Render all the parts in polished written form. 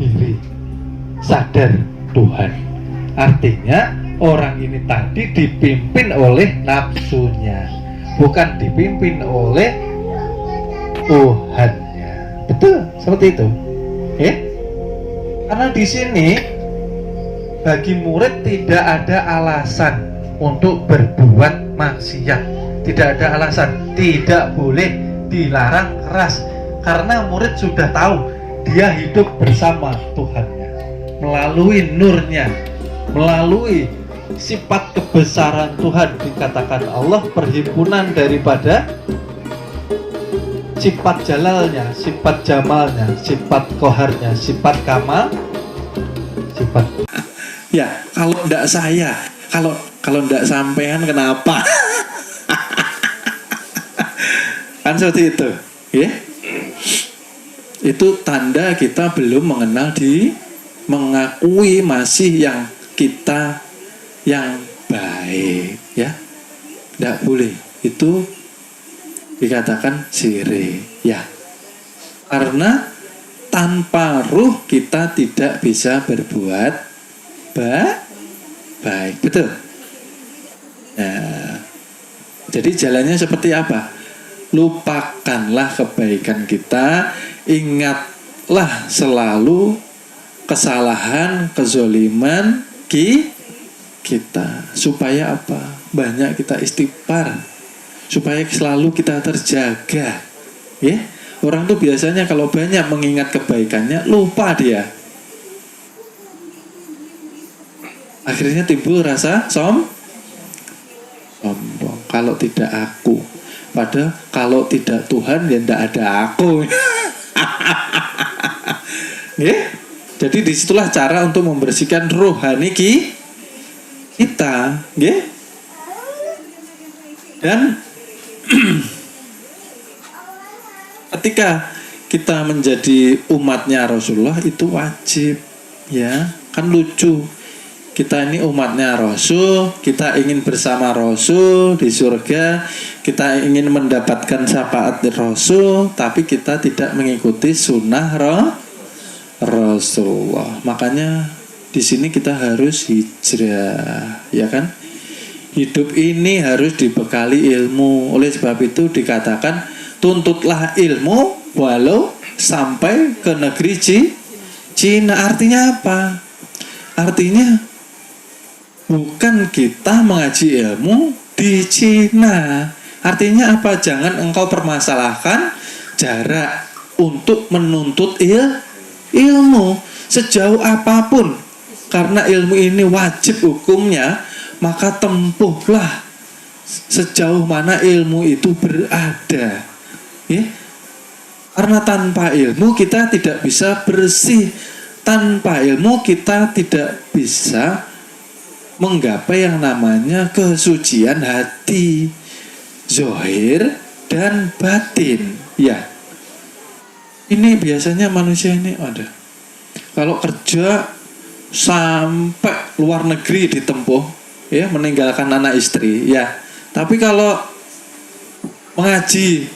diri, sadar Tuhan. Artinya orang ini tadi dipimpin oleh nafsunya, bukan dipimpin oleh Tuhannya. Betul, seperti itu. Karena di sini bagi murid tidak ada alasan untuk berbuat maksiat. Tidak ada alasan, tidak boleh dilarang keras. Karena murid sudah tahu dia hidup bersama Tuhannya melalui nurnya, melalui sifat kebesaran Tuhan. Dikatakan Allah perhimpunan daripada sifat jalalnya, sifat jamalnya, sifat koharnya, sifat kamal, sifat. Ya, kalau ndak saya, kalau ndak sampean kenapa? Kan seperti itu, ya. Itu tanda kita belum mengakui masih yang kita yang baik, ya. Ndak boleh. Itu dikatakan syirik, ya. Karena tanpa ruh kita tidak bisa berbuat baik, betul. Nah, jadi jalannya seperti apa? Lupakanlah kebaikan kita, ingatlah selalu kesalahan, kezoliman kita. Supaya apa? Banyak kita istighfar, supaya selalu kita terjaga, ya. Orang tuh biasanya kalau banyak mengingat kebaikannya, lupa dia. Akhirnya timbul rasa sombong. Kalau tidak aku, padahal kalau tidak Tuhan ya tidak ada aku. Ya? Jadi disitulah cara untuk membersihkan rohani kita, ya? Dan ketika kita menjadi umatnya Rasulullah itu wajib, ya. Kan lucu, kita ini umatnya Rasul, kita ingin bersama Rasul di surga, kita ingin mendapatkan syafaat Rasul, tapi kita tidak mengikuti sunnah Rasulullah. Makanya di sini kita harus hijrah, ya kan? Hidup ini harus dibekali ilmu. Oleh sebab itu dikatakan tuntutlah ilmu walau sampai ke negeri Cina. Artinya apa? Artinya bukan kita mengaji ilmu di Cina. Artinya apa? Jangan engkau permasalahkan jarak untuk menuntut ilmu sejauh apapun. Karena ilmu ini wajib hukumnya, maka tempuhlah sejauh mana ilmu itu berada. Ya? Karena tanpa ilmu kita tidak bisa bersih. Tanpa ilmu kita tidak bisa menggapai yang namanya kesucian hati, zahir dan batin. Ya, ini biasanya manusia ini ada. Kalau kerja sampai luar negeri ditempuh, ya, meninggalkan anak istri, ya. Tapi kalau mengaji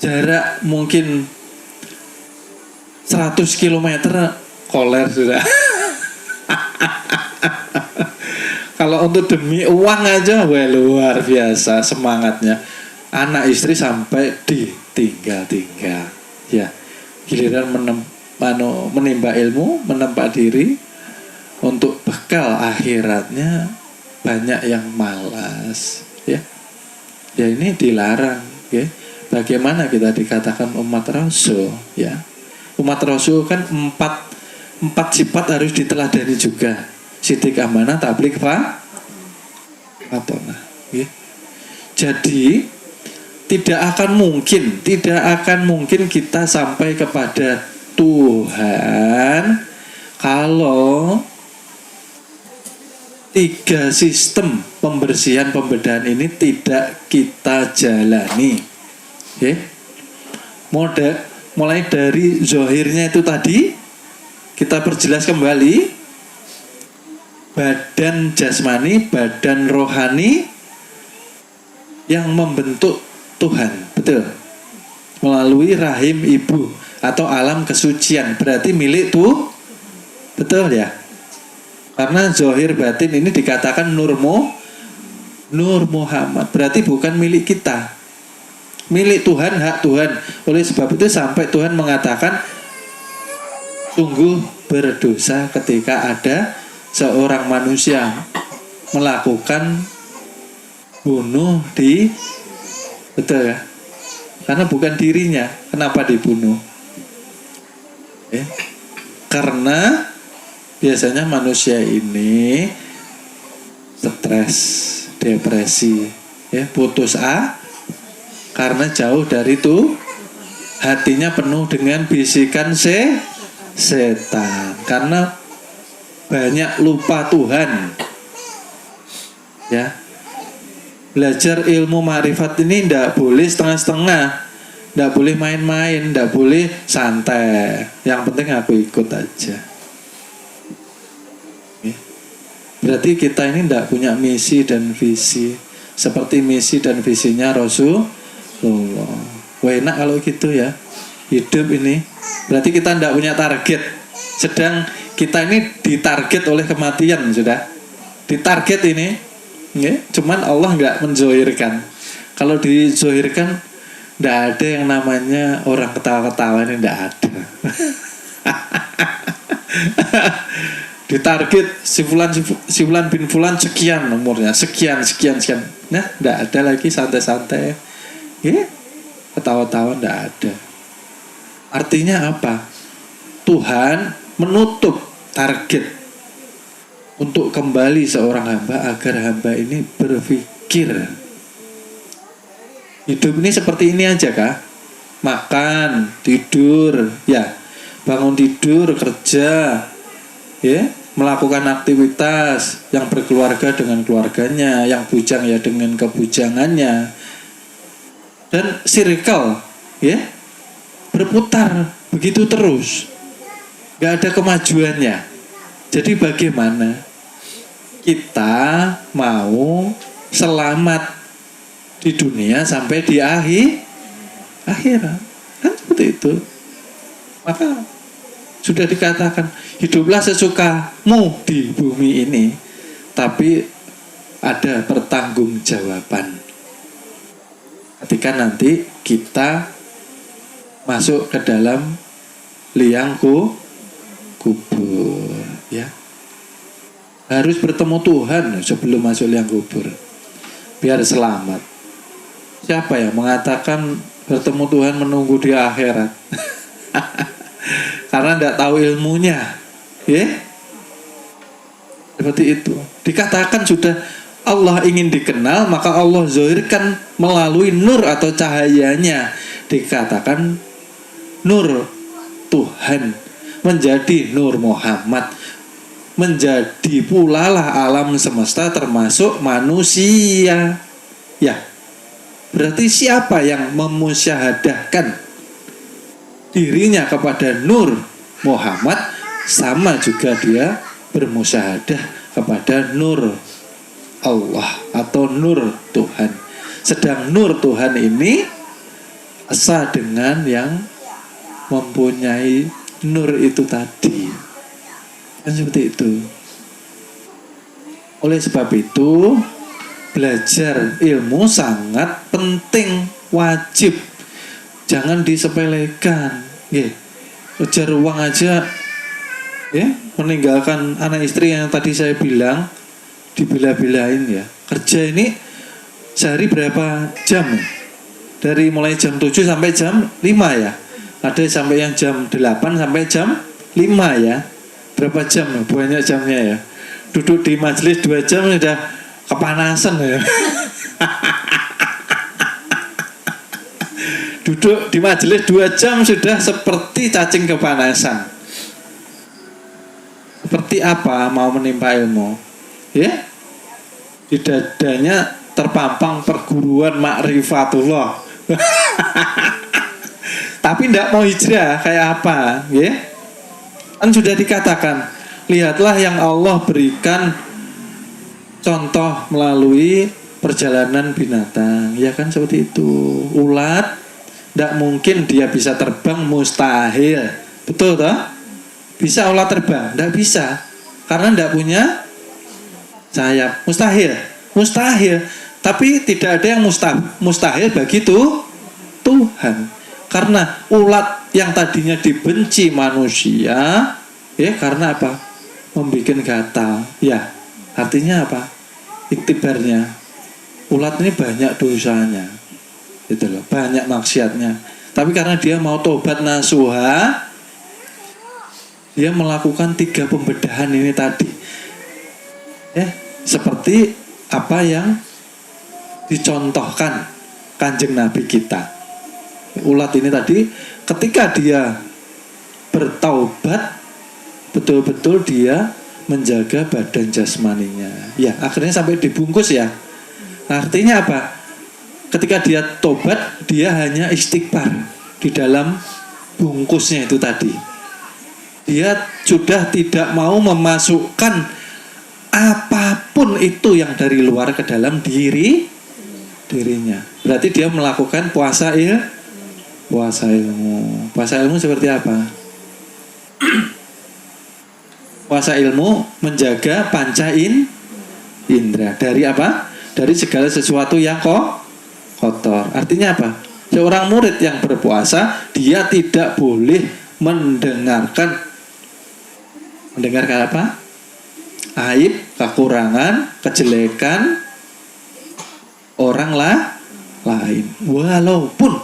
jarak mungkin 100 km koler sudah. Kalau untuk demi uang aja, wah luar biasa semangatnya. Anak istri sampai ditinggal, ya. Giliran menimba ilmu, menempa diri untuk bekal akhiratnya, banyak yang malas, ya. Ya ini dilarang, ya. Bagaimana kita dikatakan umat Rasul, ya. Umat Rasul kan empat sifat harus diteladani juga. Sidik, amanah, tabligh, fatonah, ya. Jadi tidak akan mungkin kita sampai kepada Tuhan kalau 3 sistem pembersihan pembedahan ini tidak kita jalani, ya. Mulai dari zahirnya itu tadi kita perjelas kembali. Badan jasmani, badan rohani yang membentuk Tuhan, betul. Melalui rahim ibu. atau alam kesucian, berarti milik tuh, betul ya? Karena zohir batin ini dikatakan Nur Muhammad, berarti bukan milik kita, milik Tuhan, hak Tuhan. Oleh sebab itu sampai Tuhan mengatakan sungguh berdosa ketika ada seorang manusia melakukan bunuh di, betul ya? Karena bukan dirinya, kenapa dibunuh? Karena biasanya manusia ini stres, depresi, putus karena jauh dari itu, hatinya penuh dengan bisikan setan, karena banyak lupa Tuhan. Ya, belajar ilmu ma'rifat ini tidak boleh setengah-setengah, tidak boleh main-main, tidak boleh santai. Yang penting aku ikut aja. Berarti kita ini tidak punya misi dan visi seperti misi dan visinya Rasulullah. Wah, enak kalau gitu ya hidup ini. Berarti kita tidak punya target. Sedang kita ini ditarget oleh kematian, sudah ditarget ini. Cuman Allah nggak menzohirkan. Kalau dizohirkan, tidak ada yang namanya orang ketawa-ketawa, ini tidak ada. Ditarget si fulan bin fulan sekian umurnya, sekian. Nah, tidak ada lagi santai-santai. Ketawa-tawa tidak ada. Artinya apa? Tuhan menutup target untuk kembali seorang hamba agar hamba ini berpikir. Hidup ini seperti ini aja kah? Makan, tidur, ya. Bangun tidur, kerja, melakukan aktivitas, yang berkeluarga dengan keluarganya, yang bujang ya dengan kebujangannya. Dan circle, berputar begitu terus. Gak ada kemajuannya. Jadi bagaimana kita mau selamat di dunia sampai di akhirat? Kan seperti itu. Maka sudah dikatakan hiduplah sesukamu di bumi ini, tapi ada pertanggungjawaban ketika nanti kita masuk ke dalam liang kubur, ya. Harus bertemu Tuhan sebelum masuk liang kubur biar selamat. Siapa yang mengatakan bertemu Tuhan menunggu di akhirat? Karena tidak tahu ilmunya, seperti itu. Dikatakan sudah Allah ingin dikenal, maka Allah zahirkan melalui nur atau cahayanya. Dikatakan nur Tuhan menjadi Nur Muhammad, menjadi pula lah alam semesta termasuk manusia. Ya, berarti siapa yang memusyahadahkan dirinya kepada Nur Muhammad, sama juga dia bermusyahadah kepada Nur Allah atau Nur Tuhan. Sedang Nur Tuhan ini asa dengan yang mempunyai nur itu tadi. Kan seperti itu. Oleh sebab itu, belajar ilmu sangat penting, wajib. Jangan disepelekan. Kejar uang aja, meninggalkan anak istri yang tadi saya bilang, dibela-belain ya. Kerja ini sehari berapa jam? Dari mulai jam 7 sampai jam 5 ya. Ada sampai yang jam 8 sampai jam 5 ya. Berapa jam? Banyak jamnya ya. Duduk di majelis 2 jam sudah kepanasan ya. Duduk di majelis 2 jam sudah seperti cacing kepanasan. Seperti apa mau menimpa ilmu? Di dadanya terpampang perguruan ma'rifatullah. Tapi tidak mau hijrah, kayak apa? Kan sudah dikatakan, lihatlah yang Allah berikan contoh melalui perjalanan binatang. Ya kan seperti itu. Ulat Tidak mungkin dia bisa terbang, mustahil. Betul toh? Bisa ulat terbang? Tidak bisa. Karena tidak punya sayap. Mustahil. Mustahil. Tapi tidak ada yang mustahil bagi Tuhan. Karena ulat yang tadinya dibenci manusia, ya karena apa? Membikin gatal. Ya, artinya apa? Iktibarnya. Ulat ini banyak dosanya. Gitu loh, banyak maksiatnya. Tapi karena dia mau tobat nasuha, dia melakukan 3 pembedahan ini tadi. Ya, seperti apa yang dicontohkan Kanjeng Nabi kita. Ulat ini tadi ketika dia bertaubat, betul-betul dia menjaga badan jasmaninya. Ya, akhirnya sampai dibungkus ya. Artinya apa? Ketika dia tobat, dia hanya istighfar di dalam bungkusnya itu tadi. Dia sudah tidak mau memasukkan apapun itu yang dari luar ke dalam dirinya. Berarti dia melakukan puasa ilmu. Puasa ilmu seperti apa? Puasa ilmu menjaga panca indera dari apa? Dari segala sesuatu yang kotor. Artinya apa? Seorang murid yang berpuasa, dia tidak boleh mendengarkan apa? Aib, kekurangan, kejelekan orang lain. Walaupun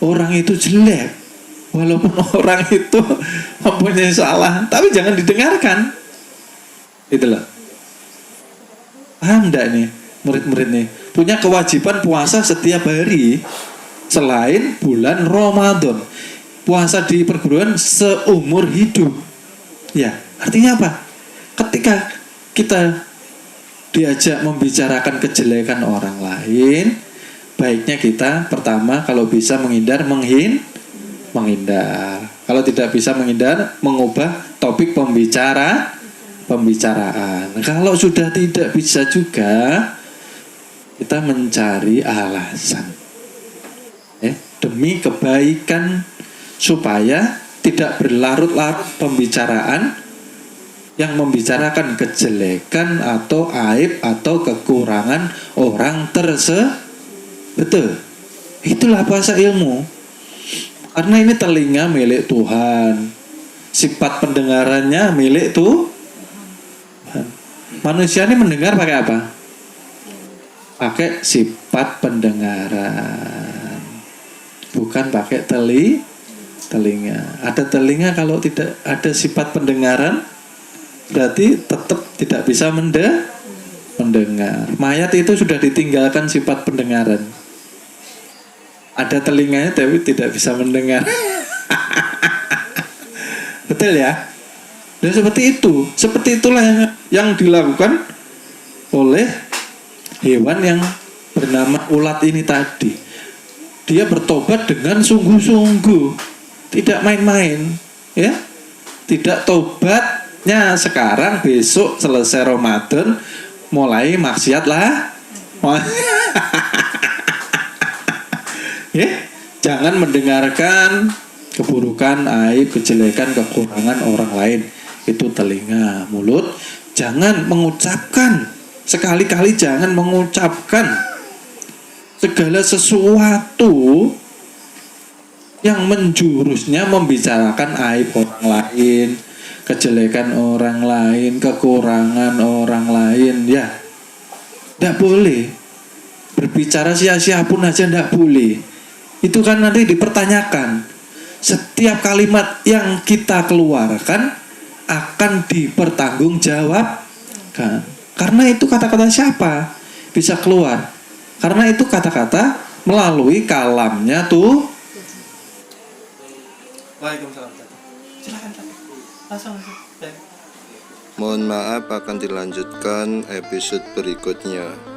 orang itu jelek, walaupun orang itu mempunyai salah, tapi jangan didengarkan. Itulah. Paham enggak nih murid-murid nih? Punya kewajiban puasa setiap hari selain bulan Ramadan. Puasa di perguruan seumur hidup. Ya, artinya apa? Ketika kita diajak membicarakan kejelekan orang lain, baiknya kita pertama kalau bisa menghindar. Kalau tidak bisa menghindar, mengubah topik pembicaraan. Kalau sudah tidak bisa juga, kita mencari alasan demi kebaikan, supaya tidak berlarut-larut pembicaraan yang membicarakan kejelekan atau aib atau kekurangan orang tersebut. Betul. Itulah puasa ilmu. Karena ini telinga milik Tuhan, sifat pendengarannya milik Tuhan. Manusia ini mendengar pakai apa? Pakai sifat pendengaran, bukan pakai telinga. Ada telinga, kalau tidak ada sifat pendengaran, berarti tetap tidak bisa mendengar. Mayat itu sudah ditinggalkan sifat pendengaran. Ada telinganya tapi tidak bisa mendengar. Betul ya? Dan seperti itu. Seperti itulah yang dilakukan oleh hewan yang bernama ulat ini tadi. Dia bertobat dengan sungguh-sungguh, tidak main-main, ya. Tidak tobatnya sekarang, besok selesai Ramadan mulai maksiat lah. Ya, jangan mendengarkan keburukan, aib, kejelekan, kekurangan orang lain. Itu telinga, mulut. Jangan mengucapkan, sekali-kali jangan mengucapkan segala sesuatu yang menjurusnya membicarakan aib orang lain, kejelekan orang lain, kekurangan orang lain. Ya, tidak boleh. Berbicara sia-sia pun aja tidak boleh. Itu kan nanti dipertanyakan. Setiap kalimat yang kita keluarkan akan dipertanggungjawabkan. Karena itu kata-kata siapa bisa keluar? Karena itu kata-kata melalui kalamnya tuh. Waalaikumsalam. Silakan. Langsung. Mohon maaf, akan dilanjutkan episode berikutnya.